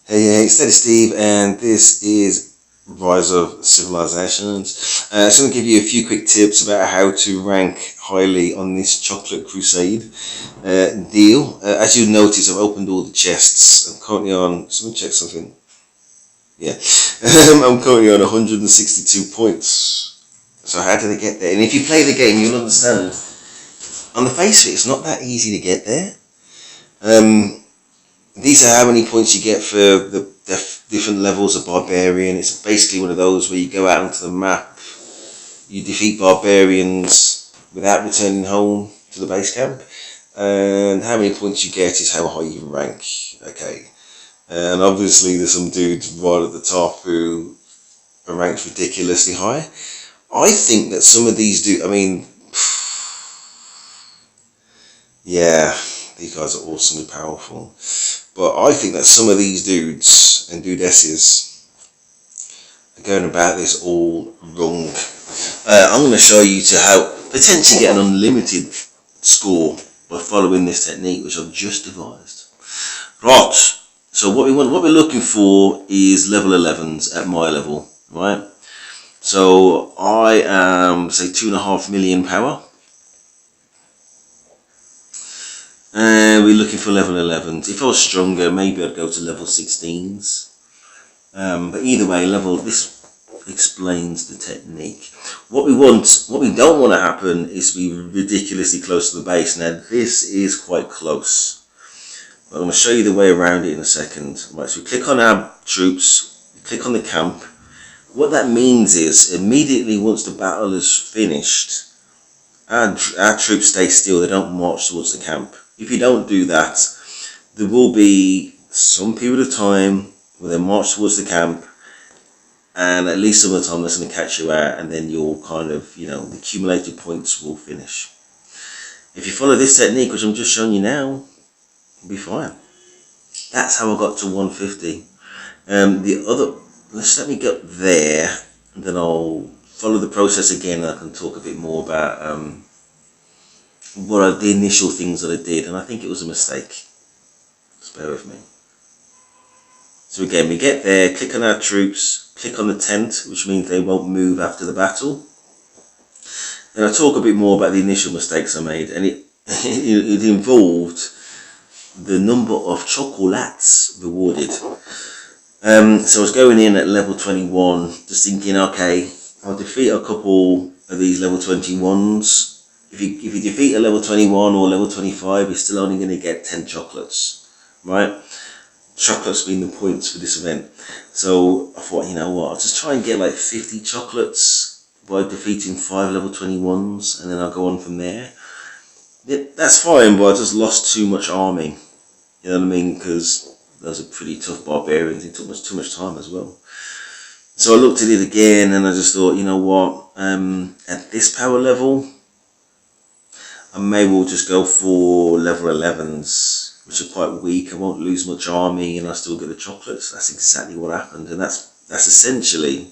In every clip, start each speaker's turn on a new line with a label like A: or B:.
A: Hey, it's Steady Steve, and this is Rise of Civilizations. I'm just going to give you a few quick tips about how to rank highly on this Chocolate Crusade deal. As you notice, I've opened all the chests. I'm currently on, so let me check something. Yeah, I'm currently on 162 points. So how did I get there? And if you play the game, you'll understand. On the face of it, it's not that easy to get there. These are how many points you get for the different levels of Barbarian. It's basically one of those where you go out onto the map, you defeat Barbarians without returning home to the base camp, and how many points you get is how high you rank. Okay, and obviously there's some dudes right at the top who are ranked ridiculously high. I think that some of these yeah, these guys are awesomely powerful. But I think that some of these dudes and dudesses are going about this all wrong. I'm going to show you to how potentially get an unlimited score by following this technique, which I've just devised. Right. So what we're looking for is level 11s at my level, right? So I am, say, 2.5 million power. And we're looking for level 11s. If I was stronger, maybe I'd go to level 16s. But either way, this explains the technique. What we don't want to happen is to be ridiculously close to the base. Now, this is quite close. But I'm going to show you the way around it in a second. Right, so we click on our troops, click on the camp. What that means is, immediately once the battle is finished, our troops stay still, they don't march towards the camp. If you don't do that, there will be some period of time where they march towards the camp, and at least some of the time that's going to catch you out, and then you'll kind of, the accumulated points will finish. If you follow this technique, which I'm just showing you now, you'll be fine. That's how I got to 150. Let me get there, and then I'll follow the process again, and I can talk a bit more about what are the initial things that I did, and I think it was a mistake. Just bear with me. So again, we get there, click on our troops, click on the tent, which means they won't move after the battle. Then I talk a bit more about the initial mistakes I made, and it involved the number of chocolates rewarded. So I was going in at level 21, just thinking, okay, I'll defeat a couple of these level 21s. If you defeat a level 21 or level 25, you're still only going to get 10 chocolates, right? Chocolates being the points for this event. So I thought, you know what, I'll just try and get like 50 chocolates by defeating 5 level 21s, and then I'll go on from there. That's fine, but I just lost too much army. You know what I mean? Because those are pretty tough barbarians. It took too much time as well. So I looked at it again, and I just thought, you know what, at this power level, I may well just go for level 11s, which are quite weak. I won't lose much army, and I still get the chocolates. That's exactly what happened, and that's essentially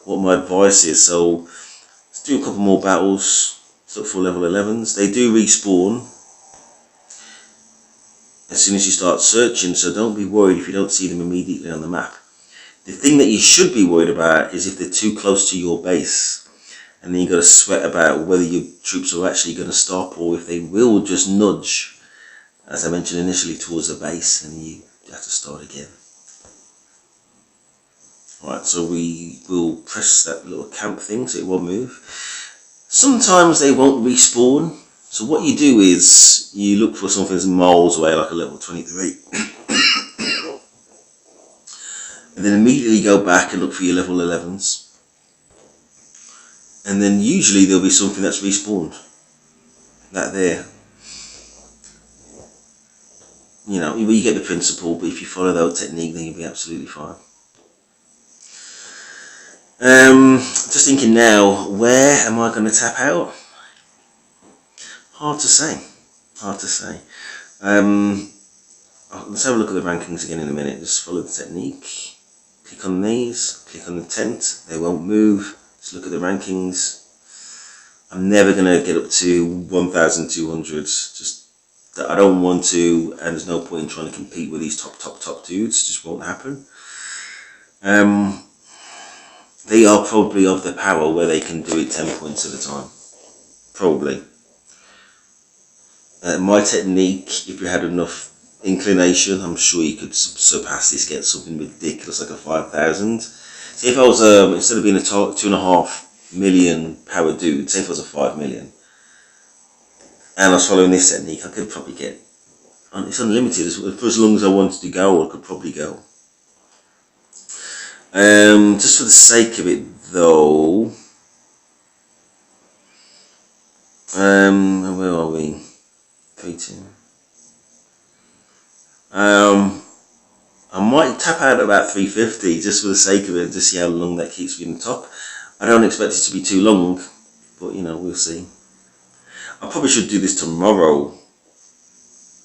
A: what my advice is. So let's do a couple more battles. Let's look for level 11s. They do respawn as soon as you start searching, so don't be worried if you don't see them immediately on the map. The thing that you should be worried about is if they're too close to your base, and then you've got to sweat about whether your troops are actually going to stop, or if they will just nudge, as I mentioned initially, towards the base, and you have to start again. Alright, so we will press that little camp thing so it won't move. Sometimes they won't respawn, so what you do is you look for something that's miles away, like a level 23. And then immediately go back and look for your level 11s. And then usually there'll be something that's respawned. That there. You get the principle, but if you follow that technique, then you'll be absolutely fine. Just thinking now, where am I going to tap out? Hard to say. Let's have a look at the rankings again in a minute. Just follow the technique. Click on these, click on the tent, they won't move. Just look at the rankings. I'm never going to get up to 1,200. Just that I don't want to, and there's no point in trying to compete with these top dudes. It just won't happen. They are probably of the power where they can do it 10 points at a time. Probably. My technique, if you had enough inclination, I'm sure you could surpass this, get something ridiculous like a 5,000. See, if I was, instead of being a 2.5 million power dude, say if I was a 5 million, and I was following this technique, I could probably get, it's unlimited, for as long as I wanted to go, I could probably go. Just for the sake of it though, where are we? 3-2. I might tap out at about 350 just for the sake of it, to see how long that keeps me in the top. I don't expect it to be too long, but you know, we'll see. I probably should do this tomorrow,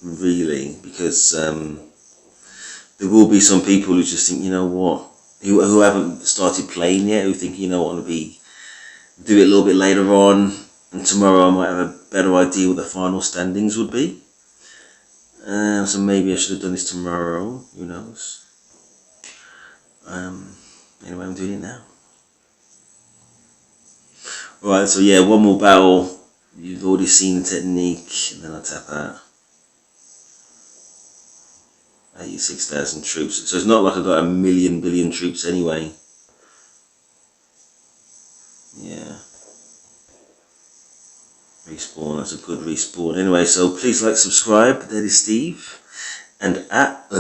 A: really, because there will be some people who just think, you know what, who haven't started playing yet, who think, you know, I want to do it a little bit later on, and tomorrow I might have a better idea what the final standings would be. So maybe I should have done this tomorrow, who knows. Anyway, I'm doing it now. Alright, so yeah, one more battle. You've already seen the technique, and then I tap out. 86,000 troops. So it's not like I've got a billion troops anyway. Yeah. Respawn, that's a good respawn. Anyway, so please like, subscribe. That is Steve. And out.